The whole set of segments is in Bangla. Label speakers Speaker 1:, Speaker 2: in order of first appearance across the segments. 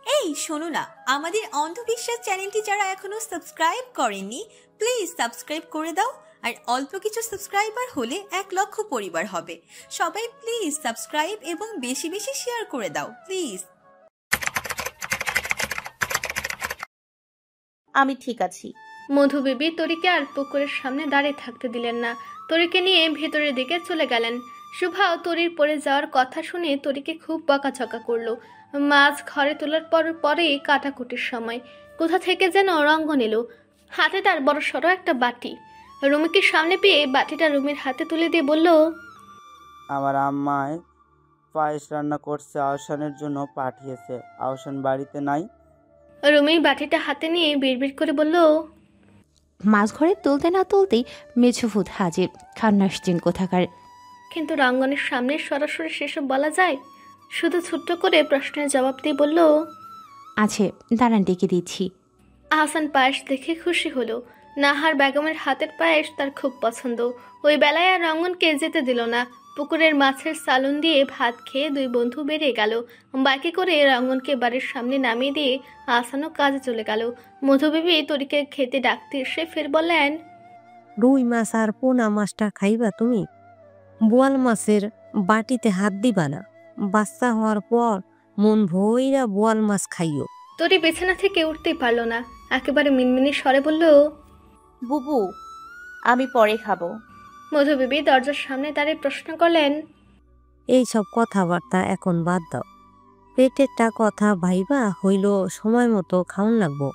Speaker 1: এই শোনো না, আমাদের অন্ধবিশ্বাস চ্যানেলটি যারা এখনো সাবস্ক্রাইব করেননি প্লিজ সাবস্ক্রাইব করে দাও। আর অল্প কিছু সাবস্ক্রাইবার হলে 1,00,000 পরিবার হবে। সবাই প্লিজ সাবস্ক্রাইব এবং বেশি বেশি শেয়ার করে দাও প্লিজ।
Speaker 2: আমি ঠিক আছি।
Speaker 3: মধু বিবি তরিকে আর পুকুরের সামনে দাঁড়িয়ে থাকতে দিলেন না, তরিকে নিয়ে ভেতরের দিকে চলে গেলেন। শুভাও তরির পড়ে যাওয়ার কথা শুনে তরিকে খুব বকাঝকা করলো। মাছ ঘরে তোলার পরেই কাটাকুটির সময় কোথা থেকে যেন রঙ্গন এলো, হাতে তার বড় সড়ো একটা বাটি। রুমিকে সামনে পেয়ে বাটিটা রুমির হাতে তুলে দিয়ে বলল,
Speaker 4: আমার আম্মায় পায়েস রান্না করছে, আহসানের জন্য পাঠিয়েছে। আহসান বাড়িতে নাই।
Speaker 3: রুমি বাটিটা হাতে নিয়ে বিড়বিড় করে বলল,
Speaker 5: মাছ ঘরে তুলতে না তুলতেই মেছুফুত হাজির, খান্নাসচিন কোথাকার।
Speaker 3: কিন্তু রঙ্গনের সামনে সরাসরি সেসব বলা যায়? শুধু ছোট্ট করে প্রশ্নের জবাব দিয়ে বলল,
Speaker 5: আছে, দাঁড়ান ডেকে দিচ্ছি।
Speaker 3: আহসান পায়েস দেখে খুশি হলো। নাহার বেগমের হাতের পায়েস তার খুব পছন্দ। ওই বেলায় আর রঙ্গনকে যেতে দিল না। পুকুরের মাছের সালুন দিয়ে ভাত খেয়ে দুই বন্ধু বেরিয়ে গেল। বাইকে করে রঙ্গনকে বাড়ির সামনে নামিয়ে দিয়ে আহসানও কাজে চলে গেল। মধুবিবি তরিকে খেতে ডাকতে এসে ফের বললেন,
Speaker 6: রুই মাছ আর পোনা মাছটা খাইবা তুমি? বোয়াল মাছের বাটিতে হাত দিবা না। বাচ্চা হওয়ার পর মন ভইরা বোয়াল মাছ খাইও।
Speaker 3: তরি বিছানা থেকে উঠতেই পারল না, একেবারে মিনমিনি স্বরে বলল,
Speaker 2: বুবু, আমি পরে খাবো।
Speaker 3: মধুবিবি দরজার সামনে দাঁড়িয়ে প্রশ্ন করলেন,
Speaker 6: এইসব কথাবার্তা এখন বাদ দাও। পেটেরটা কথা ভাইবা হইল সময় মতো খাওন লাগবো।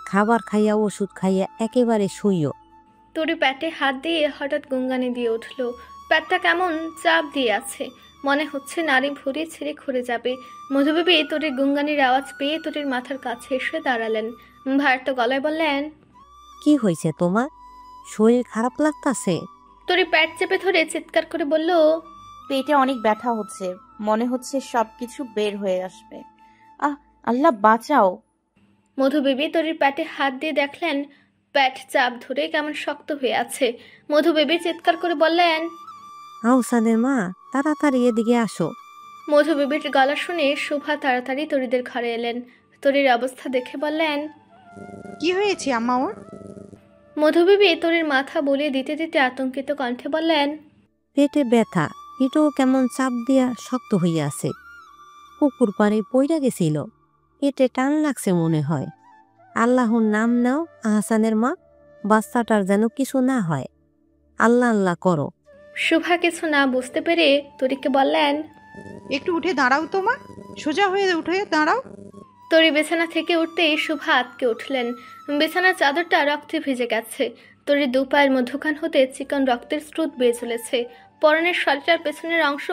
Speaker 6: খাবার খাইয়া ওষুধ খাইয়া একেবারে শুইও।
Speaker 3: তরি পেটে হাত দিয়ে হঠাৎ গুঙ্গানি দিয়ে উঠল। পেটটা কেমন চাপ দিয়ে আছে, মনে হচ্ছে নারী ভুঁড়ি ছেড়ে খুঁড়ে যাবে। মধুবিবি তরির গুঙ্গানির আওয়াজ পেয়ে তরির মাথার কাছে এসে দাঁড়ালেন। ভারত গলায় বললেন,
Speaker 6: কি হয়েছে তোমার? শরীর খারাপ লাগতাছে?
Speaker 3: তরি পেট চেপে ধরে চিৎকার করে বলল,
Speaker 2: পেটে অনেক ব্যথা হচ্ছে, মনে হচ্ছে সবকিছু বের হয়ে আসবে। আহ, আল্লাহ বাঁচাও।
Speaker 3: মধুবিবি তরির পেটে হাত দিয়ে দেখলেন পেট চাপ ধরে কেমন শক্ত হয়ে আছে। মধুবিবি চিৎকার করে বললেন,
Speaker 6: আহসানের মা, তাড়াতাড়ি এদিকে আসো।
Speaker 3: মধুবিবির গলা শুনে শুভা তাড়াতাড়ি তরিদের ঘরে এলেন। তরির অবস্থা দেখে বললেন,
Speaker 7: কি হয়েছে আম্মা ওর?
Speaker 3: মধুবিবি তরির মাথা বলিয়ে দিতে দিতে আতঙ্কিত কণ্ঠে বললেন,
Speaker 6: পেটে ব্যথা, এটাও কেমন চাপ দিয়া শক্ত হইয়া আছে। পুকুর পাড়ে পইরা গেছিল, পেটে টান লাগছে মনে হয়। আল্লাহর নাম নাও আহসানের মা, বাচ্চাটার যেন কিছু না হয়। আল্লাহ আল্লাহ করো।
Speaker 3: শুভা কিছু না বুঝতে পেরে তরিকে বললেন,
Speaker 7: একটু উঠে দাঁড়াও তো মা, সোজা হয়ে উঠে দাঁড়াও।
Speaker 3: তরি বিছানা থেকে উঠতেই শুভা আতকে উঠলেন। বিছানার চাদরটা রক্তে ভিজে গেছে। তরির দু পায়ের মধ্যখান হতে চিকন রক্তের স্রোত বেয়ে চলেছে। পরনের শাড়িটার পেছনের অংশ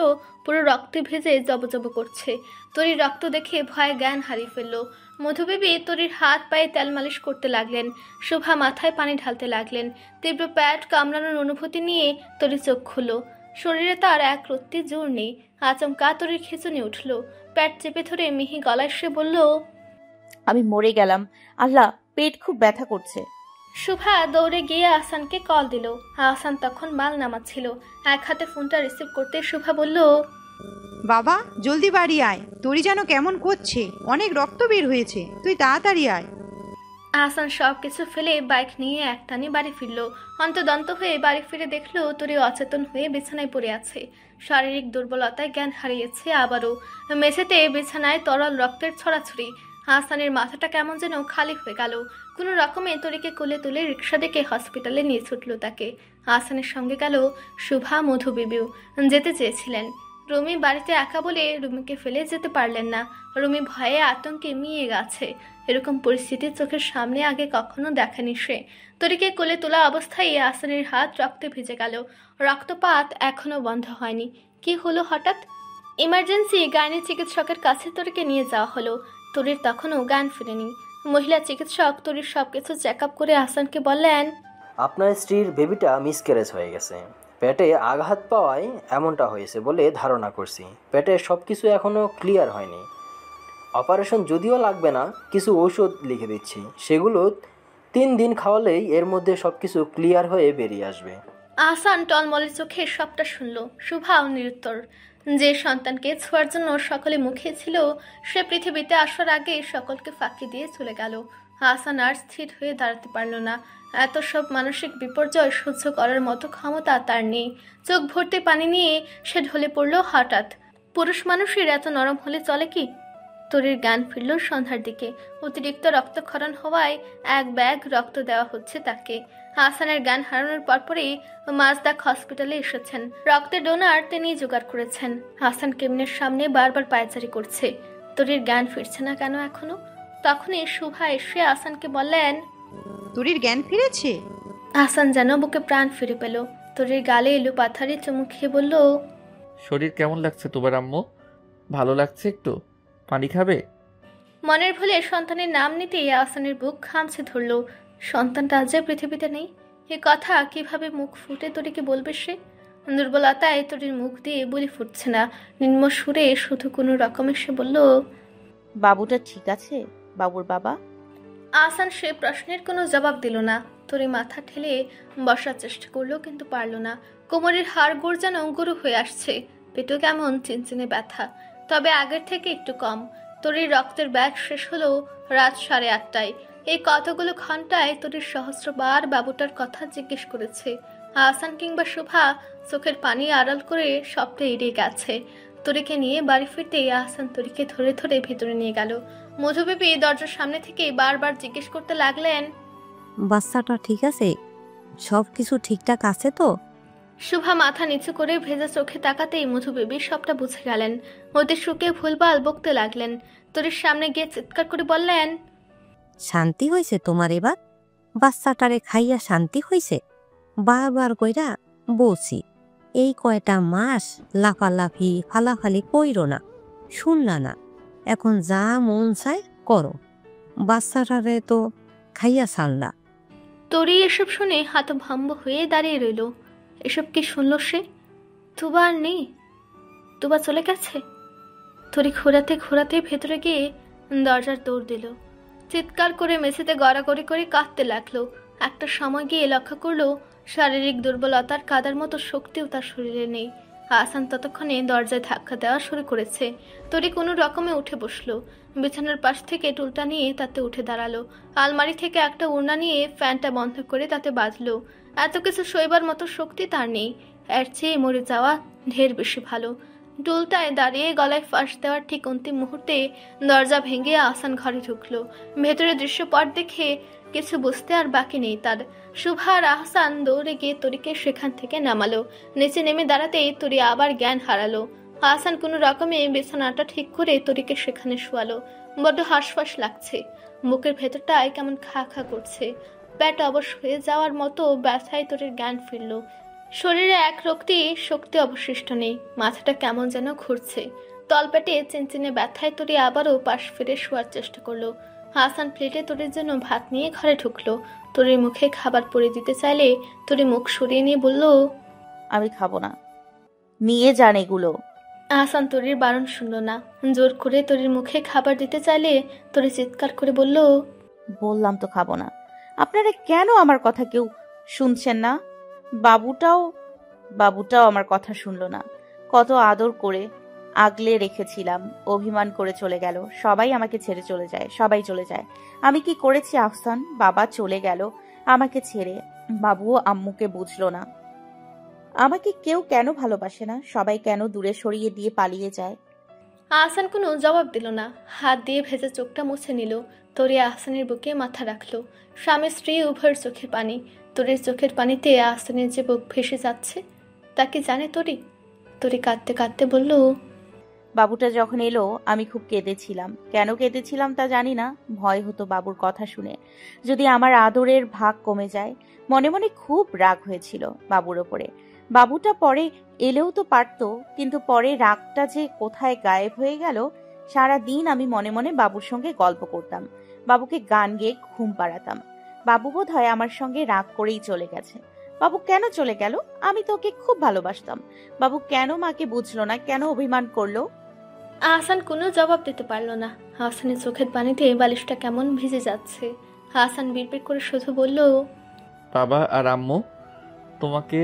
Speaker 3: পুরো রক্তে ভেজে জবজব করছে। তরির রক্ত দেখে ভয়ে জ্ঞান হারিয়ে ফেলল। মধুবিবি তরির হাত পায়ে তেল মালিশ করতে লাগলেন। শুভা মাথায় পানি ঢালতে লাগলেন। তীব্র পেট কামড়ানোর অনুভূতি নিয়ে তরি চোখ খুলল। শরীরে তার এক রত্তি জোর নেই। আচমকা তরির খিঁচুনি উঠল। পেট চেপে ধরে মিহি গলায় সে বলল,
Speaker 2: আমি মরে গেলাম। আল্লাহ, পেট খুব ব্যথা করছে।
Speaker 3: শুভা দৌড়ে গিয়ে আহসানকে কল দিল। আহসান তখন মাল নামাচ্ছিল। এক হাতে ফোনটা রিসিভ করতে শুভা বলল,
Speaker 7: বাবা জলদি বাড়ি আয়, তোরই যেন কেমন করছে, অনেক রক্ত বের হয়েছে, তুই তাড়াতাড়ি আয়।
Speaker 3: আহসান সব কিছু ফেলে বাইক নিয়ে একটানে বাড়ি ফিরল। অন্তদন্ত হয়ে বাড়ি ফিরে দেখলো তরি অচেতন হয়ে বিছানায় পড়ে আছে। শারীরিক দুর্বলতায় জ্ঞান হারিয়েছে আবারও। মেঝেতে বিছানায় তরল রক্তের ছড়াছড়ি। আহসানের মাথাটা কেমন যেন খালি হয়ে গেল। কোনো রকমে তরিকে কোলে তুলে রিক্সা ডেকে হসপিটালে নিয়ে ছুটল তাকে। আহসানের সঙ্গে গেল শুভা, মধুবিবিও যেতে চেয়েছিলেন। রুমি বাড়িতে একা বলে রুমিকে ফেলে যেতে পারলেন না। রুমি ভয়ে আতঙ্কে মিয়ে গেছে। এরকম পরিস্থিতি চোখের সামনে আগে কখনো দেখেনি সে। তরিকে কোলে তোলা অবস্থায় আহসানের হাত রক্তে ভিজে গেল। রক্তপাত এখনো বন্ধ হয়নি। কি হলো হঠাৎ? ইমার্জেন্সি গাইনি চিকিৎসকের কাছে তরিকে নিয়ে যাওয়া হলো। তরির তখনও জ্ঞান ফিরেনি। মহিলা চিকিৎসক তরির সবকিছু চেক আপ করে আহসানকে বললেন,
Speaker 8: আপনার স্ত্রীর বেবিটা মিসক্যারেজ হয়ে গেছে। পেটে আঘাত পাওয়ায় এমনটা হয়েছে বলে ধারণা করছি। পেটে সব কিছু এখনও ক্লিয়ার হয়নি। অপারেশন যদিও লাগবে না, কিছু ঔষধ লিখে দিচ্ছি, সেগুলো 3 দিন খাওয়ালেই এর মধ্যে সব কিছু ক্লিয়ার হয়ে বেরিয়ে আসবে।
Speaker 3: আহসান টলমলের চোখে সবটা শুনল। শুভাও নিরুত্তর। যে সন্তানকে ছোঁয়ার জন্য সকলে মুখে ছিল, সে পৃথিবীতে আসার আগে সকলকে ফাঁকি দিয়ে চলে গেল। আহসান আর স্থির হয়ে দাঁড়াতে পারল না। এত সব মানসিক বিপর্যয় সহ্য করার মতো ক্ষমতা তার নেই। চোখ ভর্তি পানি নিয়ে সে ঢলে পড়ল হঠাৎ। পুরুষ মানুষের এত নরম হলে চলে কি? তরির জ্ঞান ফিরল সন্ধ্যার দিকে। অতিরিক্ত রক্তক্ষরণ হওয়ায় এক ব্যাগ রক্ত দেওয়া হচ্ছে তাকে। আহসানের জ্ঞান হারানোর পরপরই মাজদাক হসপিটালে এসেছেন। রক্তের ডোনার তিনি জোগাড় করেছেন। আহসান কেবিনের সামনে বারবার পায়চারি করছে। তরির জ্ঞান ফিরছে না কেন এখনো? তখনই শুভা এসে আহসানকে বললেন,
Speaker 7: তরির জ্ঞান ফিরেছে?
Speaker 3: আহসান যেন বুকে প্রাণ ফিরে পেল। তরির গালে এলো পাথারি চুমু খেয়ে বলল,
Speaker 9: শরীর কেমন লাগছে তোমার আম্মু? ভালো লাগছে একটু? পানি খাবে?
Speaker 3: মনের ভুলে সন্তানের নাম নিতেই আহসানের বুক খামছে ধরল। সন্তানটা যে পৃথিবীতে নেই, এ কথা কিভাবে মুখ ফুটে তরিকে বলবে সে? দুর্বলতায় তরির মুখ দিয়ে বলি ফুটছে না। নিম্ন সুরে শুধু কোনো রকমে সে বলল,
Speaker 2: বাবুটা ঠিক আছে? বাবুর বাবা?
Speaker 3: আহসান সে প্রশ্নের কোনো জবাব দিল না। তরি মাথা ঠেলে বসার চেষ্টা করলো, কিন্তু পারল না। কোমরের হাড় গোড় যেন গুরু হয়ে আসছে। পেটও কেমন চিনচিনে ব্যথা, তবে আগের থেকে একটু কম। তরির রক্তের ব্যাগ শেষ হলো রাত 8:30টায়। এই কতগুলো ঘন্টায় তরির সহস্রবার বাবুটার কথা জিজ্ঞেস করেছে। আহসান কিংবা শুভা চোখের পানি আড়াল করে সবটা এড়িয়ে গেছে। তরিকে নিয়ে বাড়ি ফিরতেই আহসান তরিকে ধরে ধরে ভেতরে নিয়ে গেল। মধুবেবী দরজার সামনে থেকে বারবার জিজ্ঞেস করতে লাগলেন,
Speaker 6: বাচ্চাটা ঠিক আছে? সব কিছু ঠিকঠাক আছে তো?
Speaker 3: শুভা মাথা নিচু করে ভেজা চোখে তাকাতেই মধুবেবী সবটা বুঝে গেলেন। ওদের সুখে ভুলভাল বকতে লাগলেন। তরির সামনে গিয়ে চিৎকার করে বললেন,
Speaker 6: শান্তি হয়েছে তোমার এবার? বাচ্চাটারে খাইয়া শান্তি হয়েছে? বারবার কইরা বলছি এই কয়টা মাস লাফালাফি ফালাফালি কইরো না, শুনলা না? এখন যা মন চায় করো, বাচ্চাটারে তো খাইয়া ছাড়লা।
Speaker 3: তরি এসব শুনে হতভম্ব হয়ে দাঁড়িয়ে রইল। এসব কি শুনল সে? তুবা আর নেই, তুবা চলে গেছে। তরি ঘোরাতে ঘোরাতে ভেতরে গিয়ে দরজার দৌড় দিল। চিৎকার করে মেঝেতে গড়াগড়ি করে কাঁদতে লাগলো। একটা সময় গিয়ে লক্ষ্য করলো শারীরিক দুর্বলতার কাদার মতো শক্তিও তার শরীরে নেই। আহসান ততক্ষণে দরজায় ধাক্কা দেওয়া শুরু করেছে। তরি কোনো রকমে উঠে বসলো। বিছানার পাশ থেকে টুলটা নিয়ে তাতে উঠে দাঁড়ালো। আলমারি থেকে একটা ওড়না নিয়ে ফ্যানটা বন্ধ করে তাতে বাঁধলো। এত কিছু সইবার মতো শক্তি তার নেই। এর চেয়ে মরে যাওয়া ঢের বেশি ভালো। টুলটায় দাঁড়িয়ে গলায় ফাঁস দেওয়ার ঠিক অন্তিম মুহূর্তে দরজা ভেঙে আহসান ঘরে ঢুকলো। ভেতরে দৃশ্যপট দেখে কিছু বুঝতে আর বাকি নেই তার। শুভা আর আহসান দৌড়ে গিয়ে তরিকে সেখান থেকে নামালো। নিচে নেমে দাঁড়াতেই তরি আবার জ্ঞান হারালো। আহসান কোনো রকমে বিছানাটা ঠিক করে তরিকে সেখানে শোয়ালো। বড্ড হাঁসফাঁস লাগছে। বুকের ভেতরটায় কেমন খা খা করছে। পেট অবশ হয়ে যাওয়ার মতো ব্যথায় তরির জ্ঞান ফিরল। শরীরে এক রক্তি শক্তি অবশিষ্ট নেই। মাথাটা কেমন যেন ঘুরছে। তলপেটে চিনচিনে ব্যথায় তরি আবারও পাশ ফিরে শোয়ার চেষ্টা করলো। আহসান প্লেটে তরির জন্য ভাত নিয়ে ঘরে ঢুকলো। তরির মুখে খাবার পরে দিতে চাইলে তরি মুখ সরিয়ে নিয়ে বলল,
Speaker 2: আমি খাবো না, নিয়ে যান এগুলো।
Speaker 3: আহসান তরির বারণ শুনল না। জোর করে তরির মুখে খাবার দিতে চাইলে তরি চিৎকার করে বলল,
Speaker 2: বললাম তো খাবো না। আপনারা কেন আমার কথা কেউ শুনছেন না? বাবুটাও আমার কথা শুনলো না। কত আদর করে আগলে রেখেছিলাম, অভিমান করে চলে গেল। সবাই আমাকে ছেড়ে চলে যায়, সবাই চলে যায়। আমি কি করেছি আহসান? বাবা চলে গেল আমাকে ছেড়ে। বাবুও আম্মুকে বুঝলো না। আমাকে কেউ কেন ভালোবাসে না? সবাই কেন দূরে সরিয়ে দিয়ে পালিয়ে যায়?
Speaker 3: আহসান কোনো জবাব দিল না। হাত দিয়ে ভেজা চোখটা মুছে নিল। তরি আহসানের বুকে মাথা রাখলো। স্বামী স্ত্রী উভয়ের চোখের পানি। তরির চোখের পানিতে আহসানের যে বুক ভেসে যাচ্ছে তা কি জানে তরি? তরি কাঁদতে কাঁদতে বলল,
Speaker 2: বাবুটা যখন এলো আমি খুব কেঁদেছিলাম। কেন কেঁদেছিলাম তা জানি না। ভয় হতো বাবুর কথা শুনে যদি আমার আদরের ভাগ কমে যায়। মনে মনে খুব রাগ হয়েছিল বাবুর ওপরে। বাবুটা পরে এলেও তো পারতো, কিন্তু পরে রাগটা যে কোথায় গায়েব হয়ে গেল। সারা দিন আমি মনে মনে বাবুর সঙ্গে গল্প করতাম, বাবুকে গান গেয়ে ঘুম পাড়াতাম। বাবু বোধ হয় আমার সঙ্গে রাগ করেই চলে গেছে। বাবু কেন চলে গেল? আমি তো ওকে খুব ভালোবাসতাম। বাবু কেন মাকে বুঝলো না? কেন অভিমান করলো?
Speaker 3: আহসান কোনো জবাব দিতে পারল না। আহসানের চোখের পানিতে বালিশটা কেমন ভিজে যাচ্ছে। আহসান বিড়বিড় করে শুধু বলল,
Speaker 9: বাবা আর আম্মু তোমাকে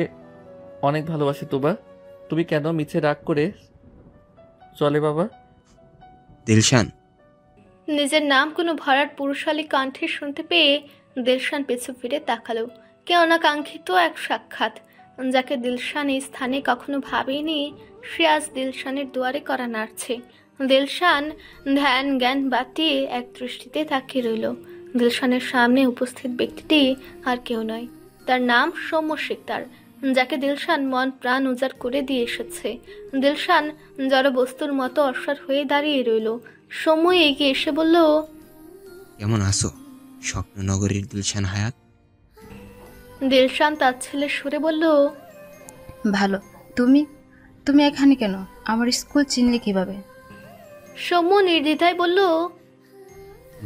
Speaker 9: অনেক ভালোবাসি তুবা। তুমি কেন মিছে রাগ করে চলে বাবা?
Speaker 10: দিলশান,
Speaker 3: নিজের নাম কোনো ভরাট পুরুষালী কণ্ঠে শুনতে পেয়ে দিলশান পিছু ফিরে তাকালো। কেউ না কাঙ্ক্ষিত এক সাক্ষাৎ, যাকে দিলশান এই স্থানে কখনো ভাবেনি, সে আজ দিলশানের দুয়ারে করা নাড়ছে। দিলশান ধ্যান জ্ঞান বাতিয়ে এক দৃষ্টিতে তাকিয়ে রইল। দিলশানের সামনে উপস্থিত ব্যক্তিটি আর কেউ নয়, তার নাম সৌম্য শিকদার, যাকে দিলশান মন প্রাণ উজাড় করে দিয়ে এসেছে। দিলশান জড় বস্তুর মতো অসাড় হয়ে দাঁড়িয়ে রইল। সৌম্য এগিয়ে এসে বলল,
Speaker 10: কেমন আছো স্বপ্ননগরীর দিলশান হায়াত?
Speaker 3: দিলশান তার ছেলে সুরে বলল,
Speaker 11: ভালো। তুমি তুমি এখানে কেন? আমার স্কুল চিনলে কিভাবে?
Speaker 3: সৌম্য নির্দ্বিধায় বলল,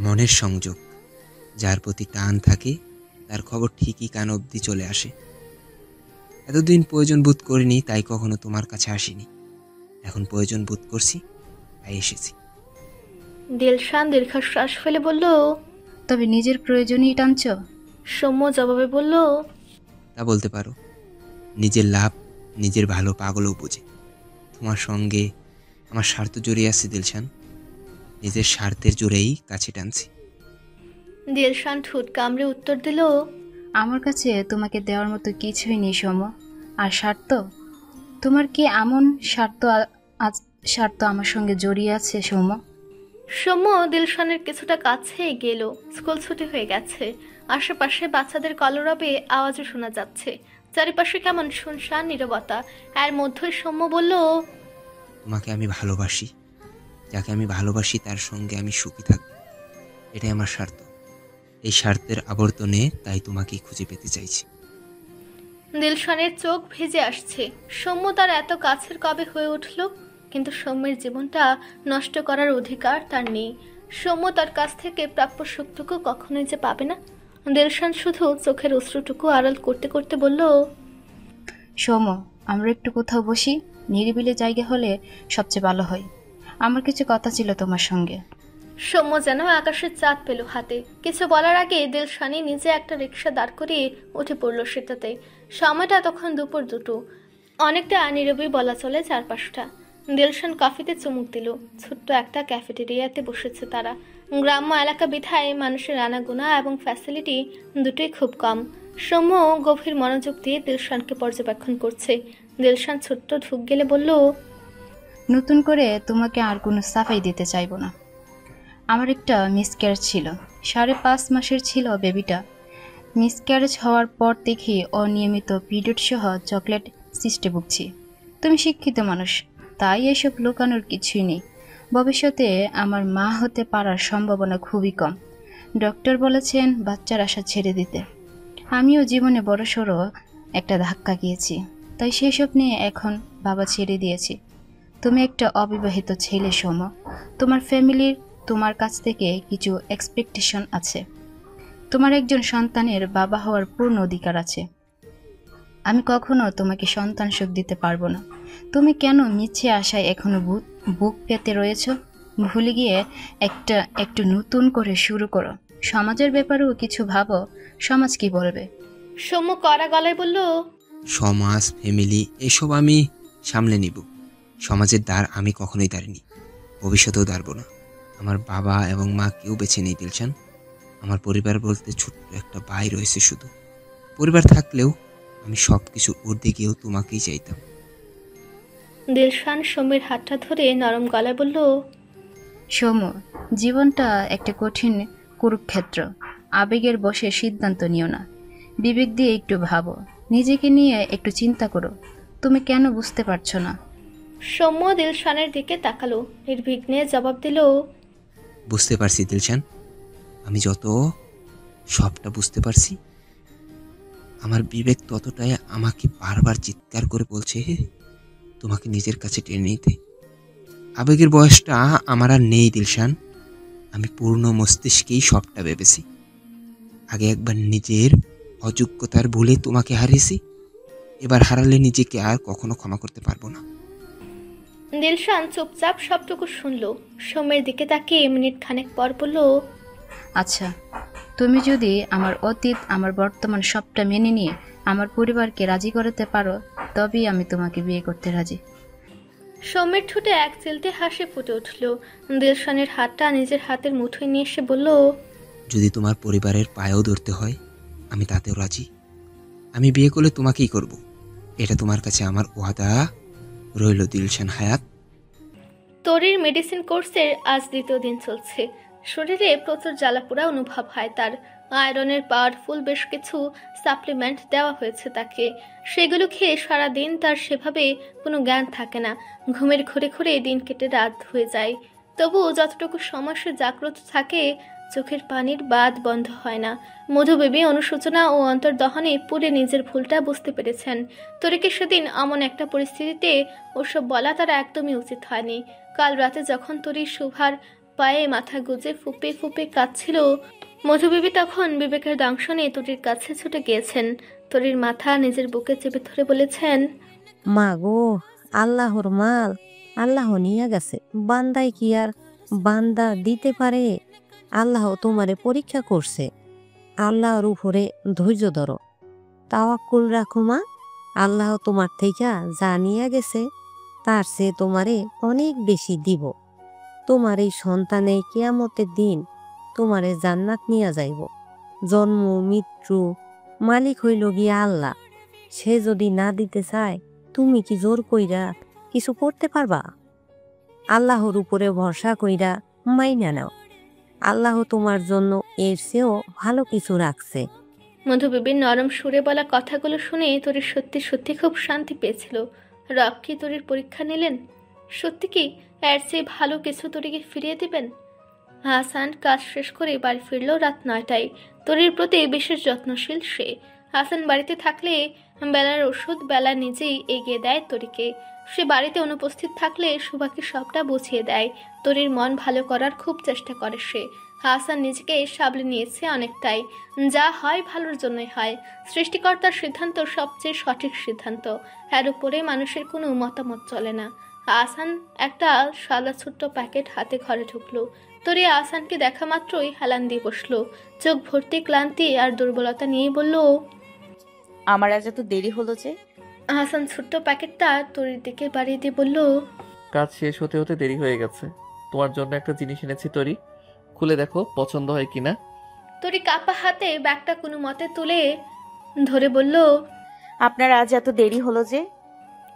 Speaker 10: মনের সংযোগ, যার প্রতি টান থাকে তার খবর ঠিকই কান অবধি চলে আসে। এতদিন প্রয়োজন বোধ করিনি, তাই কখনো তোমার কাছে আসিনি। এখন প্রয়োজন বোধ করছি, তাই এসেছি।
Speaker 3: দিলশান দীর্ঘশ্বাস ফেলে বলল,
Speaker 11: তবে নিজের প্রয়োজনই টানছ?
Speaker 3: সৌম্য জবাবে বলল,
Speaker 10: তা বলতে পারো। নিজের লাভ নিজের ভালো পাগলও বোঝে। তোমার সঙ্গে আমার স্বার্থ জড়িয়ে আছে দিলশান, নিজের স্বার্থের জোরেই কাছে টানছি।
Speaker 3: দিলশান ঠোঁট কামড়ে উত্তর দিল,
Speaker 11: আমার কাছে তোমাকে দেওয়ার মতো কিছুই নেই সৌম্য। আর স্বার্থ? তোমার কি এমন স্বার্থ আমার সঙ্গে জড়িয়ে আছে সৌম্য?
Speaker 3: সৌম্য দিলশানের কিছুটা কাছে গেল। স্কুল ছুটি হয়ে গেছে, আশেপাশে বাচ্চাদের কলরবে আওয়াজও শোনা যাচ্ছে। চারিপাশে কেমন শুনশান নীরবতা। এর মধ্যে সৌম্য বলল,
Speaker 10: তোমাকে আমি ভালোবাসি, যাকে আমি ভালোবাসি তার সঙ্গে আমি সুখী থাকব, এটাই আমার স্বার্থ। এই স্বার্থের আবর্তনে তাই তোমাকেই খুঁজে পেতে চাইছি।
Speaker 3: দিলশানের চোখ ভিজে আসছে। সৌম্য তার এত কাছের কবে হয়ে উঠল, কিন্তু সৌম্যের জীবনটা নষ্ট করার অধিকার তার নেই। সৌম্য তার কাছ থেকে প্রাপ্য সুখটুকু কখনোই যে পাবে না। দিলশান শুধু চোখের অশ্রুটুকু আড়াল করতে করতে বলল,
Speaker 11: সৌম্য, আমরা একটু কোথাও বসি, নিরিবিলি জায়গা হলে সবচেয়ে ভালো হয়। আমার কিছু কথা ছিল তোমার সঙ্গে।
Speaker 3: সৌম্য যেন আকাশের চাঁদ পেল হাতে। কিছু বলার আগে দিলশানি নিজে একটা রিক্সা দাঁড় করিয়ে উঠে পড়ল সেটাতে। সময়টা তখন দুপুর 2টো। অনেকটা নীরবই বলা চলে চারপাশটা। দিলশান কফিতে চুমুক দিল। ছোট্ট একটা ক্যাফেটেরিয়াতে বসেছে তারা। গ্রাম্য এলাকা বিধায় মানুষের আনাগোনা এবং ফ্যাসিলিটি দুটোই খুব কম। সৌম্য গভীর মনোযোগ দিয়ে দিলশানকে পর্যবেক্ষণ করছে। দিলশান ছোট্ট ঢুক গেলে বলল,
Speaker 11: নতুন করে তোমাকে আর কোনো সাফাই দিতে চাইবো না। আমার একটা মিসক্যারেজ ছিল, 5.5 মাসের ছিল বেবিটা। মিসক্যারেজ হওয়ার পর দেখি অনিয়মিত পিরিয়ড সহ চকলেট সিস্টে ভুগছি। তুমি শিক্ষিত মানুষ, তাই এসব লুকানোর কিছুই নেই। ভবিষ্যতে আমার মা হতে পারার সম্ভাবনা খুবই কম। ডক্টর বলেছেন বাচ্চার আশা ছেড়ে দিতে। আমিও জীবনে বড়সড় একটা ধাক্কা গিয়েছি, তাই সেসব নিয়ে এখন বাবা ছেড়ে দিয়েছি। তুমি একটা অবিবাহিত ছেলে সৌম্য, তোমার ফ্যামিলির তোমার কাছ থেকে কিছু এক্সপেকটেশন আছে। তোমার একজন সন্তানের বাবা হওয়ার পূর্ণ অধিকার আছে। আমি কখনো তোমাকে সন্তান সুখ দিতে পারবো না। তুমি কেন মিছে আশায় এখনো বুক পেতে রয়েছ? ভুলে গিয়ে একটু নতুন করে শুরু করো। সমাজের ব্যাপারেও কিছু ভাবো, সমাজ কি বলবে?
Speaker 3: সৌম্য কড়া গলায় বলল,
Speaker 10: সমাজ, ফ্যামিলি এসব আমি সামলে নিব। সমাজের দ্বার আমি কখনোই দাঁড়িনি, ভবিষ্যতেও দাঁড়ব না। আমার বাবা এবং মা কেউ বেছে নেই দিলশান। আমার পরিবার বলতে ছোট্ট একটা ভাই রয়েছে শুধু। পরিবার থাকলেও আমি সব কিছু ঊর্ধ্বে গিয়েও তোমাকেই চাইতাম।
Speaker 3: দিলশান সৌম্যের হাতটা ধরে নরম গলায় বলল,
Speaker 11: সৌম্য, জীবনটা একটা কঠিন কুরুক্ষেত্র। আবেগের বশে সিদ্ধান্ত নিও না, বিবেক দিয়ে একটু ভাবো, নিজেকে নিয়ে একটু চিন্তা করো। তুমি কেন বুঝতে পারছো না?
Speaker 3: সৌম্য দিলশানের দিকে তাকালো, নির্বিঘ্নে জবাব দিল,
Speaker 10: বুঝতে পারছি দিলশান, আমি যত সবটা বুঝতে পারছি, আমার বিবেক ততটাই আমাকে বারবার চিৎকার করে বলছে তোমাকে নিজের কাছে টেনে নিতে। আবেগের বয়সটা আমার আর নেই দিলশান। আমি পূর্ণ মস্তিষ্কেই সবটা ভেবেছি। আগে একবার নিজের অযোগ্যতার ভুলে তোমাকে হারিয়েছি, এবার হারালে নিজেকে আর কখনো ক্ষমা করতে পারবো না।
Speaker 3: দিলশান চুপচাপ সবটুকু শুনল। সৌম্যের দিকে তাকিয়ে মিনিট খানেক পর বলল,
Speaker 11: আচ্ছা, তুমি যদি আমার অতীত আমার বর্তমান সবটা মেনে নিয়ে আমার পরিবারকে রাজি করাতে পারো, তবেই আমি তোমাকে বিয়ে করতে রাজি।
Speaker 3: সৌম্যের ঠোঁটে এক চিলতে হাসি ফুটে উঠল। দিলশানের হাতটা নিজের হাতের মুঠোয় নিয়ে এসে বলল,
Speaker 10: যদি তোমার পরিবারের পায়েও ধরতে হয় আমি তাতেও রাজি। আমি বিয়ে করলে তোমাকেই করব, এটা তোমার কাছে আমার ওয়াদা রইল দিলশান হায়াত।
Speaker 3: তরির মেডিসিন কোর্সের আজ দ্বিতীয় দিন চলছে। শরীরে প্রচুর জ্বালাপোড়া অনুভব হয় তার। আয়রনের পাওয়ারফুল বেশ কিছু সাপ্লিমেন্ট দেওয়া হয়েছে তাকে। সেগুলো খেয়ে সারাদিন তার সেভাবে কোনো জ্ঞান থাকে না। ঘুমের ঘুরে ঘুরে দিন কেটে রাত হয়ে যায়। তবুও যতটুকু সময় সে জাগ্রত থাকে, চোখের পানির বাঁধ বন্ধ হয় না। মধুবেবী অনুশোচনা ও অন্তর্দহনে পুরে নিজের ভুলটা বুঝতে পেরেছেন। তরিকে সেদিন এমন একটা পরিস্থিতিতে ওসব বলা তার একদমই উচিত হয়নি। কাল রাতে যখন তরি শুভার পায়ে মাথা গুজে ফুপে ফুপে কাঁদছিল, মধুবেবী তখন বিবেকের দংশনে তরির কাছে ছুটে গিয়েছেন। তরির মাথা নিজের বুকে চেপে ধরে বলেছেন,
Speaker 6: মা গো, আল্লাহর মাল আল্লাহ নিয়ে গেছে, বান্দায় কি আর বান্দা দিতে পারে? আল্লাহ তোমারে পরীক্ষা করছে, আল্লাহর উপরে ধৈর্য ধরো, তাওয়াক্কুল রাখো মা। আল্লাহ তোমার থেকে যা নিয়ে গেছে তার চেয়ে তোমারে অনেক বেশি দিব। তোমার এই সন্তানে কিয়ামতের দিন তোমারে জান্নাত নিয়ে যাইব। জন্ম মৃত্যু মালিক হইল গিয়া আল্লাহ, সে যদি না দিতে চায় তুমি কি জোর কইরা কিছু করতে পারবা? আল্লাহর উপরে ভরসা কইরা মাইনা নাও, আল্লাহ তোমার জন্য এর চেয়েও ভালো কিছু রাখছে।
Speaker 3: মধুবেবীর নরম সুরে বলা কথাগুলো শুনে তরি সত্যি সত্যি খুব শান্তি পেয়েছিল। রব কি তরির পরীক্ষা নিলেন? সত্যি কি এর চেয়ে ভালো কিছু তরিকে ফিরিয়ে দিবেন? হাসান কাজ শেষ করে বাড়ি ফিরল রাত 9টায়। তরির প্রতি বিশেষ যত্নশীল সে। হাসান বাড়িতে থাকলে বেলার ওষুধ বেলা নিজেই এগিয়ে দেয় তরিকে। সে বাড়িতে অনুপস্থিত থাকলে সুভাকে সবটা বুঝিয়ে দেয়। তরির মন ভালো করার খুব চেষ্টা করে সে। হাসান নিজেকে সাবলে নিয়েছে অনেকটাই। যা হয় ভালোর জন্যই হয়। সৃষ্টিকর্তার সিদ্ধান্ত সবচেয়ে সঠিক সিদ্ধান্ত। এর উপরে মানুষের কোনো মতামত চলে না। হাসান একটা সাদা ছোট্ট প্যাকেট হাতে ঘরে ঢুকলো। তরি আহসানকে দেখা মাত্রই হেলান দিয়ে বসলো। চোখ ভর্তি ক্লান্তি আর দুর্বলতা নিয়ে বলল,
Speaker 2: আমার আজ এত দেরি হলো যে?
Speaker 3: হাসান ছোট্ট প্যাকেটটা তরির দিকে বাড়িয়ে দিয়ে বলল,
Speaker 9: কাজ শেষ হতে হতে দেরি হয়ে গেছে। তোমার জন্য একটা জিনিস এনেছি তরি, খুলে দেখো পছন্দ হয় কিনা।
Speaker 3: তরি কাপা হাতে ব্যাগটা কোনো মতে তুলে ধরে বলল,
Speaker 2: আপনার আজ এত দেরি হলো যে?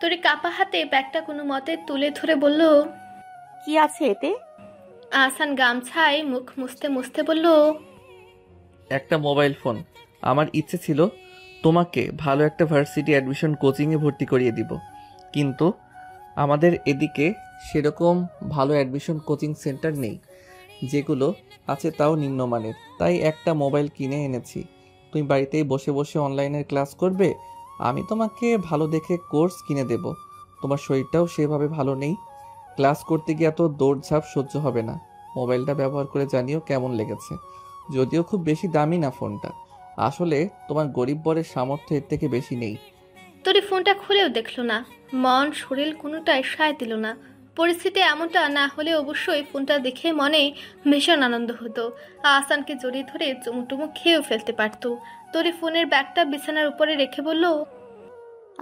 Speaker 3: তরি কাপা হাতে ব্যাগটা কোনো মতে তুলে ধরে বলল,
Speaker 2: কি আছে এতে?
Speaker 3: আহসান গামছায় মুখ মুছতে মুছতে বলল,
Speaker 9: একটা মোবাইল ফোন। আমার ইচ্ছে ছিল তোমাকে ভালো একটা ভার্সিটি অ্যাডমিশন কোচিংয়ে ভর্তি করিয়ে দিব, কিন্তু আমাদের এদিকে সেরকম ভালো অ্যাডমিশন কোচিং সেন্টার নেই, যেগুলো আছে তাও নিম্নমানের। তাই একটা মোবাইল কিনে এনেছি। তুমি বাড়িতেই বসে বসে অনলাইনের ক্লাস করবে, আমি তোমাকে ভালো দেখে কোর্স কিনে দেব। তোমার শরীরটাও সেভাবে ভালো নেই, ক্লাস করতে গিয়ে এত দৌড়ঝাঁপ সহ্য হবে না। মোবাইলটা ব্যবহার করে জানিও কেমন লেগেছে। যদিও খুব বেশি দামি না ফোনটা, আসলে তোমার গরিব বরের সামর্থ্য এর থেকে বেশি নেই।
Speaker 3: তরি ফোনটা খুলেও দেখলো না। মন শরীর কোনোটাই সায় দিল না। পরিস্থিতি এমনটা না হলে অবশ্যই ফোনটা দেখে মনে ভীষণ আনন্দ হতো। আহসানকে জড়িয়ে ধরে চুমুটুমু খেয়েও ফেলতে পারত। তরি ফোনের ব্যাগটা বিছানার উপরে রেখে বলল,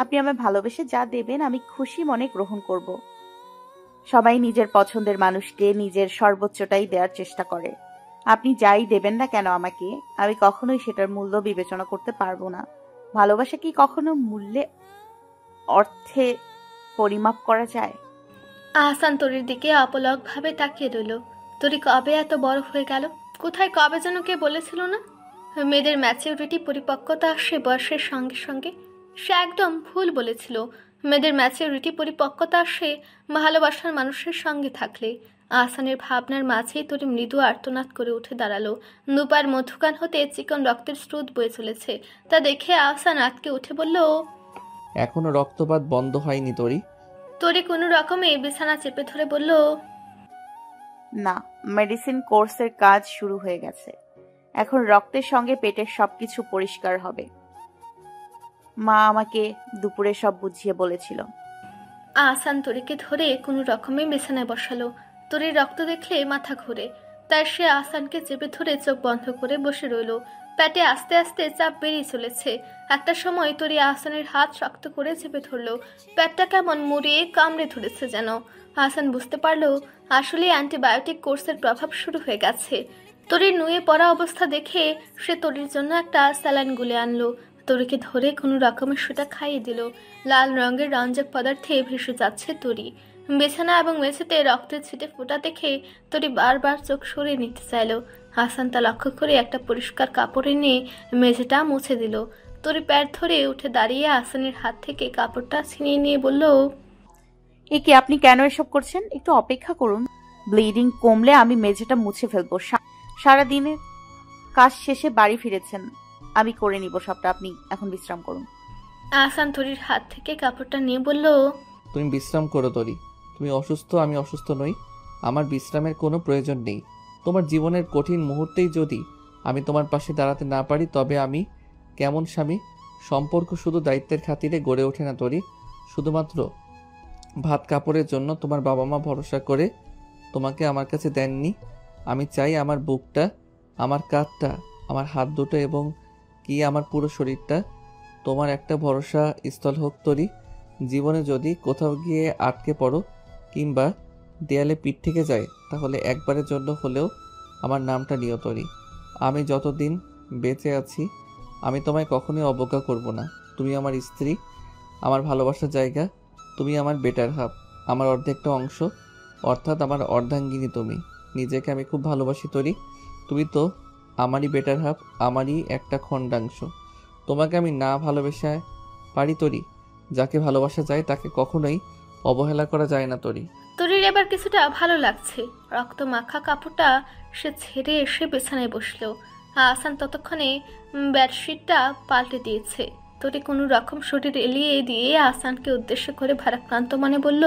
Speaker 2: আপনি আমায় ভালোবেসে যা দেবেন আমি খুশি মনে গ্রহণ করব। সবাই নিজের পছন্দের মানুষকে নিজের সর্বোচ্চটাই দেওয়ার চেষ্টা করে। আপনি যাই দেবেন না কেন আমাকে, আমি কখনোই সেটার মূল্য বিবেচনা করতে পারবো না। ভালোবাসা কি কখনো মূল্যে অর্থে পরিমাপ করা যায়?
Speaker 3: আহসান তরির দিকে অপলক ভাবে তাকিয়ে রইল। তরি কবে এত বড় হয়ে গেল? কোথায় কবে যেন কে বলেছিল না, মেয়েদের ম্যাচিউরিটি পরিপক্কতা আসে বয়সের সঙ্গে সঙ্গে? সে একদম ভুল বলেছিল। মেয়েদের ম্যাচিউরিটি পরিপক্কতা আসে ভালোবাসার মানুষের সঙ্গে থাকলে। আহসানের ভাবনার মাঝেই তরি মৃদু আর্তনাদ করে উঠে দাঁড়ালো। দুপার মধুকান হতে চিকন রক্তের স্রোত বয়ে চলেছে। তা দেখে আহসান আটকে উঠে বলল,
Speaker 9: এখনো রক্তপাত বন্ধ হয়নি তরি?
Speaker 3: তরি কোনো রকমে বিছানা চেপে ধরে বলল,
Speaker 2: না, মেডিসিন কোর্সের কাজ শুরু হয়ে গেছে। এখন রক্তের সঙ্গে পেটের সবকিছু পরিষ্কার হবে। মা আমাকে দুপুরে সব বুঝিয়ে বলেছিল।
Speaker 3: আহসান তরিকে ধরে কোনো রকমে বিছানায় বসালো। তরির রক্ত দেখলে মাথা ঘুরে। তাই সে আহসানকে চেপে ধরে চোখ বন্ধ করে বসে রইল। পেটে আস্তে আস্তে চাপ বেরিয়ে চলেছে। একটা সময় তরি আহসানের হাত শক্ত করে চেপে ধরলো। পেটটা কেমন মুড়িয়ে কামড়ে ধরেছে যেন। আহসান বুঝতে পারলো আসলে অ্যান্টিবায়োটিক কোর্সের প্রভাব শুরু হয়ে গেছে। তরির নুয়ে পড়া অবস্থা দেখে সে তরির জন্য একটা স্যালাইন গুলে আনলো। তরিকে ধরে কোনো রকমের সেটা খাইয়ে দিল। লাল রঙের রঞ্জক পদার্থে ভেসে যাচ্ছে তরি। বিছানা এবং মেঝেতে রক্তের ছিটে ফোঁটা দেখে তরি বারবার চোখ সরিয়ে নিতে চাইল। হাসান তা লক্ষ্য করে একটা পরিষ্কার কাপড় এনে মেঝেটা মুছে দিল। তরি প্যার ধরে উঠে দাঁড়িয়ে হাসানের হাত থেকে কাপড়টা ছিনিয়ে নিয়ে বলল,
Speaker 2: একে আপনি কেন এসব করছেন? একটু অপেক্ষা করুন, ব্লিডিং কমলে আমি মেঝেটা মুছে ফেলবো। সারাদিনের কাজ শেষে বাড়ি ফিরেছেন, আমি করে নিব সবটা, আপনি এখন বিশ্রাম করুন।
Speaker 3: আহসান তরির হাত থেকে কাপড়টা নিয়ে বলল,
Speaker 9: তুমি বিশ্রাম করো তরি, তুমি অসুস্থ, আমি অসুস্থ নই, আমার বিশ্রামের কোনো প্রয়োজন নেই। তোমার জীবনের কঠিন মুহূর্তেই যদি আমি তোমার পাশে দাঁড়াতে না পারি তবে আমি কেমন স্বামী? সম্পর্ক শুধু দায়িত্বের খাতিরে গড়ে ওঠে না তরি। শুধুমাত্র ভাত কাপড়ের জন্য তোমার বাবা মা ভরসা করে তোমাকে আমার কাছে দেননি। আমি চাই আমার বুকটা, আমার কাঁধটা, আমার হাত দুটো এবং কি আমার পুরো শরীরটা তোমার একটা ভরসা স্থল হোক তরি। জীবনে যদি কোথাও গিয়ে আটকে পড়ো কিংবা দেয়ালে পিঠ থেকে যায় তাহলে একবারের জন্য হলেও আমার নামটা নিও তরি। আমি যতদিন বেঁচে আছি আমি তোমায় কখনোই অবজ্ঞা করব না। তুমি আমার স্ত্রী, আমার ভালোবাসার জায়গা, তুমি আমার বেটার হাফ, আমার অর্ধেকটা অংশ, অর্থাৎ আমার অর্ধাঙ্গিনী তুমি। নিজেকে আমি খুব ভালোবাসি তরি, তুমি তো আমারই বেটার হাফ, আমারই একটা খণ্ডাংশ। তোমাকে আমি না ভালোবেসে পারি তরি? যাকে ভালোবাসা যায় তাকে কখনোই অবহেলা করা যায় না তরি।
Speaker 3: তরির এবার কিছুটা ভালো লাগছে। রক্ত মাখা কাপড়টা সে ছেড়ে এসে বিছানায় বসলো। আহসান ততক্ষণে বেডশিটটা পাল্টে দিয়েছে। তরি কোনো রকম শরীর এলিয়ে দিয়ে আহসানকে উদ্দেশ্য করে ভারাক্রান্ত মনে বলল,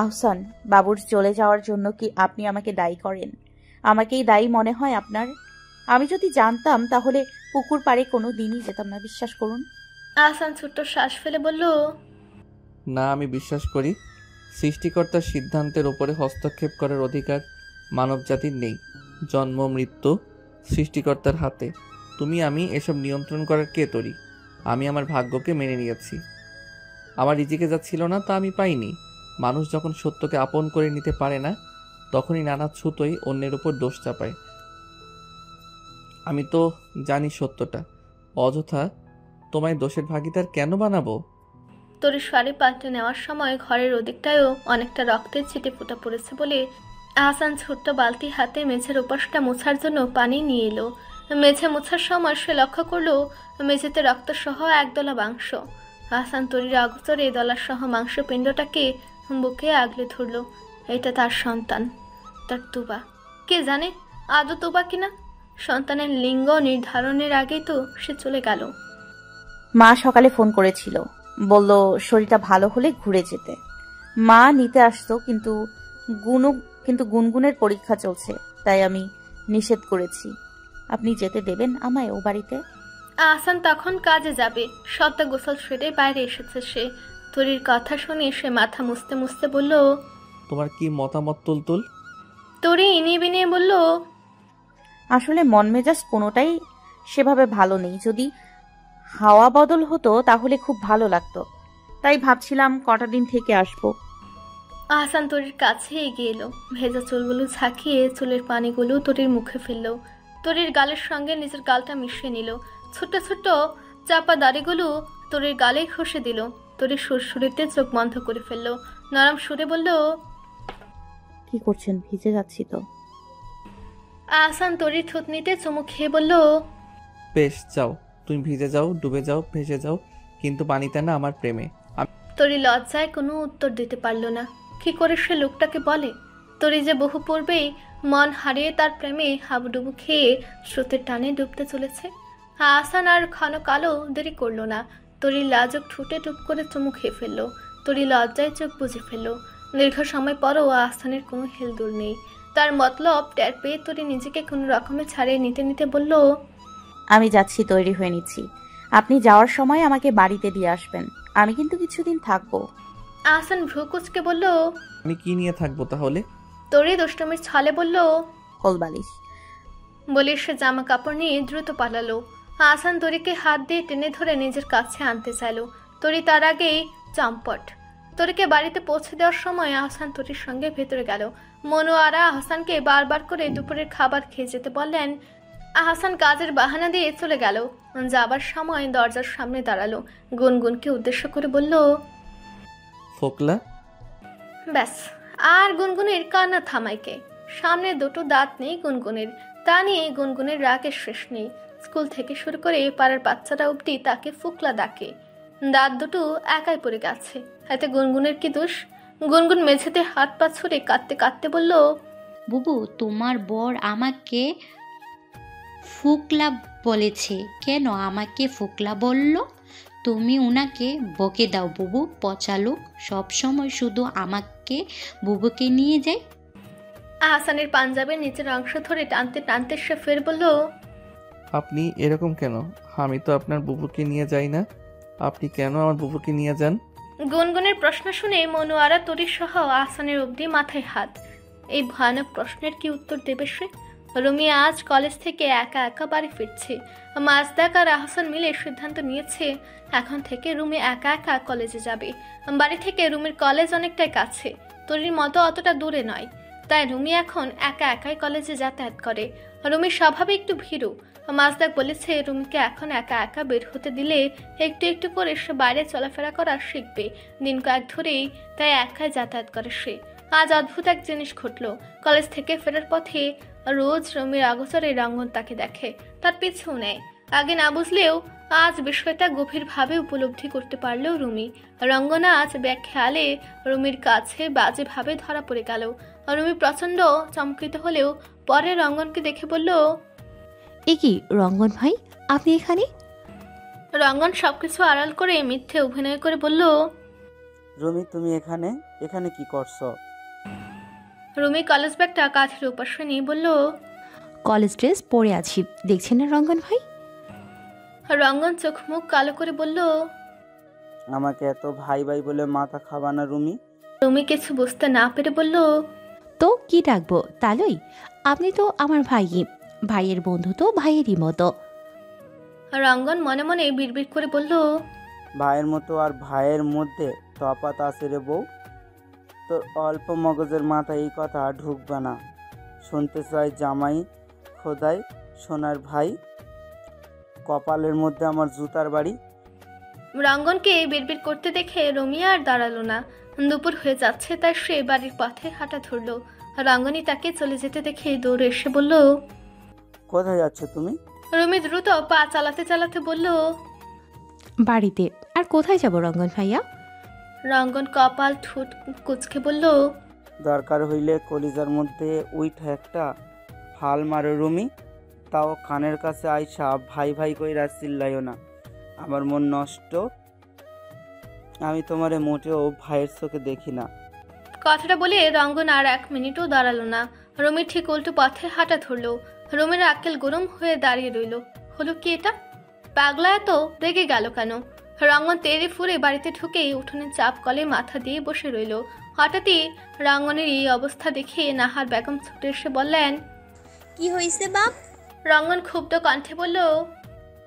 Speaker 2: আহসান, বাবুর চলে যাওয়ার জন্য কি আপনি আমাকে দায়ী করেন? আমাকেই দায়ী মনে হয় আপনার? আমি যদি জানতাম তাহলে পুকুর পাড়ে কোনো দিনই যেতাম না, বিশ্বাস করুন।
Speaker 3: আহসান ছোট্ট শ্বাস ফেলে বলল,
Speaker 9: না, আমি বিশ্বাস করি সৃষ্টিকর্তার সিদ্ধান্তের উপরে হস্তক্ষেপ করার অধিকার মানবজাতির নেই। জন্ম মৃত্যু সৃষ্টিকর্তার হাতে। তুমি আমি এসব নিয়ন্ত্রণ করার কে তরি? আমি আমার ভাগ্যকে মেনে নিয়েছি। আমার রিজিকে যা ছিল না তা আমি পাইনি। মানুষ যখন সত্যকে আপন করে নিতে পারে না তখনই নানা ছুতোই অন্যের উপর দোষ চাপায়। আমি তো জানি সত্যটা, অযথা তোমায় দোষের ভাগীদার কেন বানাবো?
Speaker 3: তরি শাড়ি পাল্টে নেওয়ার সময় ঘরের ওদিকটায়ও অনেকটা রক্তের ছিটে ফোঁটা পড়েছে বলে আহসান ছোট্ট বালতি হাতে মেঝের ওপাশটা মোছার জন্য পানি নিয়ে এলো। মেঝে মোছার সময় সে লক্ষ্য করলো মেঝেতে রক্তসহ একদলা মাংস। আহসান তরির অগোচরে দলাসহ মাংসপিণ্ডটাকে বুকে আগলে ধরল। এটা তার সন্তান, তার তুবা। কে জানে আদৌ তুবা কিনা? সন্তানের লিঙ্গ নির্ধারণের আগেই তো সে চলে গেল।
Speaker 2: মা সকালে ফোন করেছিল, বলল শরীরটা ভালো হলে ঘুরে যেতে। মা নিতে আসতো, কিন্তু গুনগুনের পরীক্ষা চলছে, তাই আমি নিষেধ করেছি। আপনি যেতে দেবেন আমায় ও বাড়িতে?
Speaker 3: আহসান তখন কাজে যাবে। সদ্য গোসল সেরে বাইরে এসেছে সে। তরির কথা শুনে সে মাথা মুছতে মুছতে বলল,
Speaker 9: তোমার কি মতামত তুলতুল?
Speaker 3: তরি ইনিয়ে বিনিয়ে বলল,
Speaker 2: আসলে মন মেজাজ কোনোটাই সেভাবে ভালো নেই। যদি হাওয়া বদল হতো তাহলে খুব ভালো লাগতো, তাই ভাবছিলাম কটা দিন থেকে আসবো।
Speaker 3: আহসান তরির কাছে এগিয়ে এলো। ভেজা চুলগুলো ঝাঁকিয়ে চুলের পানিগুলো তরির মুখে ফেললো। তরির গালের সঙ্গে নিজের গালটা মিশিয়ে নিল। ছোট্ট ছোট্ট চাপা দাড়িগুলো তরির গালে ঘষে দিল। তরির সুরসুরিতে চোখ বন্ধ করে ফেললো। নরম সুরে বলল,
Speaker 2: কি করছেন? ভিজে যাচ্ছি তো।
Speaker 3: আহসান তরির থুতনিতে চুমু খেয়ে বলল,
Speaker 9: বেশ, যাও, তুমি ভিজে যাও, ডুবে যাও, ভেসে যাও, কিন্তু পানিতে না, আমার প্রেমে।
Speaker 3: তরি লজ্জায় কোনো উত্তর দিতে পারল না। কি করে সে লোকটাকে বলে? তরি যে বহু পূর্বেই মন হারিয়ে তার প্রেমে হাবুডুবু খেয়ে স্রোতের টানে ডুবতে চলেছে। আহসান আর ক্ষণ কালো দেরি করলো না। তরি লাজুক ঠুটে টুপ করে চুমু খেয়ে ফেললো। তরি লজ্জায় চোখ বুঝে ফেললো। দীর্ঘ সময় পরও আহসানের কোনো হেলদোল নেই। তার মতলব টের পেয়ে তরি নিজেকে কোনো রকমে ছাড়িয়ে নিতে নিতে বলল,
Speaker 2: আমি যাচ্ছি, তৈরি হয়ে নিচ্ছি। আপনি যাওয়ার সময় আমাকে বাড়িতে দিয়ে আসবেন। আমি কিন্তু কিছুদিন থাকবো।
Speaker 3: আহসান ভ্রু কুচকে বলল,
Speaker 9: আমি কি নিয়ে থাকবো তাহলে?
Speaker 3: তরি দুষ্টমির ছলে বলল,
Speaker 2: কোলবালিশ।
Speaker 3: বলে সে জামা কাপড় নিয়ে দ্রুত পালালো। আহসান তরিকে হাত দিয়ে টেনে ধরে নিজের কাছে আনতে চাইল। তরি তার আগেই চম্পট। তরিকে বাড়িতে পৌঁছে দেওয়ার সময় আহসান তরির সঙ্গে ভেতরে গেল। মনোয়ারা আহসানকে বারবার করে দুপুরের খাবার খেয়ে যেতে বললেন। আহসান কাজের বাহানা দিয়ে চলে গেল। যাবার সময় দরজার সামনে দাঁড়ালো। গুনগুনকে উদ্দেশ্য করে বলল,
Speaker 9: ফোকলা।
Speaker 3: ব্যাস, আর গুনগুনের কান্না থামাইকে। সামনে দুটো দাঁত নেই গুনগুনের, তা নিয়ে গুনগুনের রাগের শেষ নেই। স্কুল থেকে শুরু করে পাড়ার বাচ্চারা অবধি তাকে ফোকলা ডাকে। দাঁত দুটো একাই পড়ে গেছে, এতে গুনগুনের কি দোষ? গুনগুন মেঝেতে হাত পা ছুড়ে কাঁদতে কাঁদতে বলল,
Speaker 12: বুবু, তোমার বর আমাকে ফোকলা বলেছে। কেন আমাকে ফোকলা বলল? তুমি উনাকে বকে দাও বুবু, পচা লোক, সবসময় শুধু আমাকে বুবুকে নিয়ে যায়।
Speaker 3: আহসানের পাঞ্জাবের নিচের অংশ ধরে টানতে টানতে সে ফের বলল,
Speaker 9: আপনি এরকম কেন? আমি তো আপনার বুবুকে নিয়ে যাই না। আপনি কেন আমার বুবুকে নিয়ে যান?
Speaker 3: গুনগুনের প্রশ্ন শুনে মনোয়ারা তরি সহ আহসানের অবধি মাথায় হাত। এই ভয়ানক প্রশ্নের কি উত্তর দেবে সে? রুমি আজ কলেজ থেকে একা একা বাড়ি ফিরছে। মাজদাক আর আহসান মিলে সিদ্ধান্ত নিয়েছে এখন থেকে রুমি একা একা কলেজে যাবে। বাড়ি থেকে রুমির কলেজ অনেকটাই কাছে, তরির মতো অতটা দূরে নয়। তাই রুমি এখন একা একাই কলেজে যাতায়াত করে। রুমির স্বভাবে একটু ভীরু। মাজদাক বলেছে রুমিকে এখন একা একা বের হতে দিলে একটু একটু করে সে বাইরে চলাফেরা করা শিখবে। দিন কয়েক ধরেই তাই একাই যাতায়াত করে সে। আজ অদ্ভুত এক জিনিস ঘটলো। কলেজ থেকে ফেরার পথে রোজ রুমির অগোচরে রঙ্গন তাকে দেখে, তার পিছু নেয়। আগে না বুঝলেও আজ বিষয়টা গভীরভাবে উপলব্ধি করতে পারলেও রুমি। রঙ্গন আজ ব্যাখ্যালে রুমির কাছে বাজেভাবে ধরা পড়ে গেল। রুমি প্রচন্ড চমকিত হলেও পরে রঙ্গনকে দেখে বলল,
Speaker 5: এ কি রঙ্গন ভাই, আপনি এখানে?
Speaker 3: রঙ্গন সবকিছু আড়াল করে মিথ্যে অভিনয় করে বলল,
Speaker 4: রুমি তুমি এখানে এখানে কি করছো?
Speaker 3: রুমি কলেজ ব্যাগটা কাঁধের উপাসে নিয়ে বলল,
Speaker 5: কলেজ ড্রেস পরে আছি, দেখছেন না রঙ্গন ভাই?
Speaker 3: রঙ্গন চোখ মুখ কালো করে বলল,
Speaker 4: আমাকে এত ভাই ভাই বলে মাথা খাবা না রুমি।
Speaker 3: রুমি কিছু বুঝতে না পেরে বলল,
Speaker 5: তো কি ডাকবো? তালই, আপনি তো আমার ভাইই, ভাইয়ের বন্ধু তো ভাইয়েরই মতো।
Speaker 3: রঙ্গন মনে মনে বিড়বিড় করে বলল,
Speaker 4: ভাইয়ের মতো আর ভাইয়ের মধ্যে তফাৎ আছে রে বউ। তোর অল্প মগজের মাথায় এই কথা ঢুকবে না। শুনতে চাই জামাই খোদাই সোনার ভাই, কপালের মধ্যে আমার জুতার বাড়ি।
Speaker 3: রঙ্গনকে বিড়বিড় করতে দেখে রুমি আর দাঁড়ালো না। দুপুর হয়ে যাচ্ছে তাই সে বাড়ির পথে হাঁটা ধরলো। রঙ্গনী তাকে চলে যেতে দেখে দৌড়ে এসে বলল,
Speaker 4: কোথায় যাচ্ছ তুমি?
Speaker 3: রুমি দ্রুত পা চালাতে চালাতে বলল,
Speaker 5: বাড়িতে। আর কোথায় যাব রঙ্গন ভাইয়া?
Speaker 3: রঙ্গন কপাল ঠোঁট কুচকে বলল,
Speaker 4: দরকার হইলে কলিজার মধ্যে উইঠা একটা ফাল মারো রুমি, তাও কানের কাছে আইসা ভাই ভাই কইরা চিল্লাইও না, আমার মন নষ্ট। আমি তোমারে মোটেও ভাইয়ের চোখে দেখি না।
Speaker 3: কথাটা বলে রঙ্গন আর 1 মিনিটও দাঁড়ালো না। রুমি ঠিক উল্টো পথে হাঁটা ধরলো। রুমির আক্কেল গরম হয়ে দাঁড়িয়ে রইল। হলো কি এটা? পাগলা এত রেগে গেল কেন? রঙ্গন তেড়ে ফুরে বাড়িতে ঢুকেই উঠোনের চাপ কলে মাথা দিয়ে বসে রইল। হঠাৎই রঙ্গনের এই অবস্থা দেখে নাহার বেগম ছুটে এসে বললেন,
Speaker 1: কি হয়েছে বাপ?
Speaker 3: রঙ্গন ক্ষুব্ধ কণ্ঠে বলল,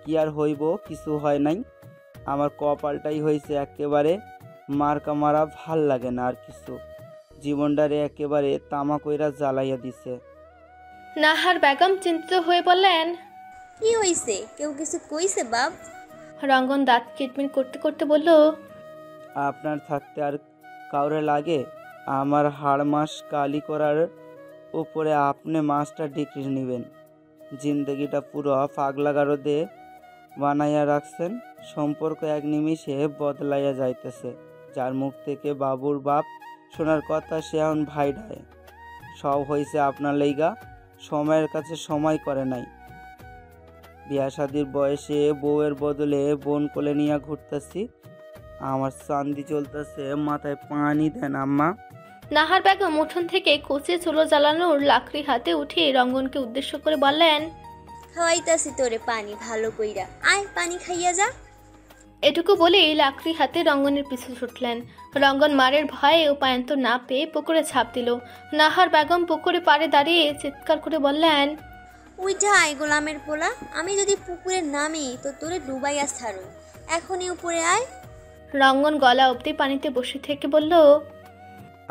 Speaker 4: কি আর হইব, কিছু হয় নাই। আমার কপালটাই হয়েছে একেবারে মার্কা মারা, ভাল লাগে না আর কিছু। জীবনটারে একেবারে তামা কইরা জ্বালাইয়া দিছে।
Speaker 3: নাহার বেগম চিন্তিত হয়ে বললেন,
Speaker 1: কি হয়েছে? কেউ কিছু কইছে বাপ?
Speaker 3: রঙ্গন দাঁত কিটমিট করতে করতে বলল,
Speaker 4: আপনার থাকতে আর কাউরে লাগে? আমার হাড় মাস কালি করার উপরে আপনি মাস্টার ডিগ্রি নেবেন। জিন্দগিটা পুরো পাগলা গারদে বানাইয়া রাখছেন। সম্পর্ক এক নিমিষে বদলাইয়া যাইতেছে। যার মুখ থেকে বাবুর বাপ শোনার কথা সে এখন ভাই ডায়। সব হয়েছে আপনার লাইগা। সময়ের কাছে সময় করে নাই। বিয়া শাদির বয়সে বউয়ের বদলে বোন কোলে নিয়ে ঘুরতেছি। আমার চান্দি চলতেছে, মাথায় পানি দেন আম্মা।
Speaker 3: নাহার বেগম উঠোন থেকে কচি চুলো জ্বালানোর লাকড়ি হাতে উঠে রঙ্গনকে উদ্দেশ্য করে বললেন,
Speaker 1: খাওয়াইতাছি তোরে পানি ভালো কইরা, আয় পানি খাইয়া যা।
Speaker 3: এটুকু বলেই লাকড়ি হাতে রঙ্গনের পিছু ছুটলেন। রঙ্গন মারের ভয়ে উপায়ন্তর না পেয়ে পুকুরে ঝাঁপ দিল। নাহার বেগম পুকুরে পাড়ে দাঁড়িয়ে চিৎকার করে বললেন,
Speaker 13: উইঠা আয় গোলামের পোলা, আমি যদি পুকুরে নামি তো তোরে ডুবাইয়া ছাড়ুম। এখনই উপরে আয়।
Speaker 3: রঙ্গন গলা অবধি পানিতে বসে থেকে বলল,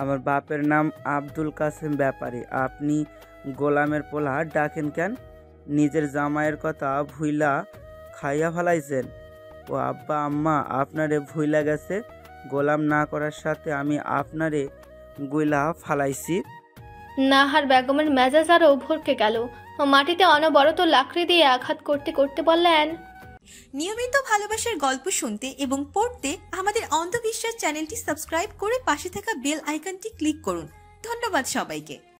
Speaker 4: আমার বাপের নাম আব্দুল কাসেম ব্যাপারী, আপনি গোলামের পোলা ডাকেন কেন? নিজের জামাইয়ের কথা ভুইলা খাইয়া ফেলাইছেন? ও আব্বা আম্মা আপনারে ভুইলা গেছে, গোলাম না করার সাথে আমি আপনারে গুইলা ফালাইছি।
Speaker 3: নাহার বেগমের মেজাজ আরও ভরকে গেল। মাটিতে অনবরত লাকড়ি দিয়ে আঘাত করতে করতে বললেন,
Speaker 1: নিয়মিত ভালোবাসার গল্প শুনতে এবং পড়তে আমাদের অন্ধবিশ্বাস চ্যানেলটি সাবস্ক্রাইব করে পাশে থাকা বেল আইকনটি ক্লিক করুন। ধন্যবাদ সবাইকে।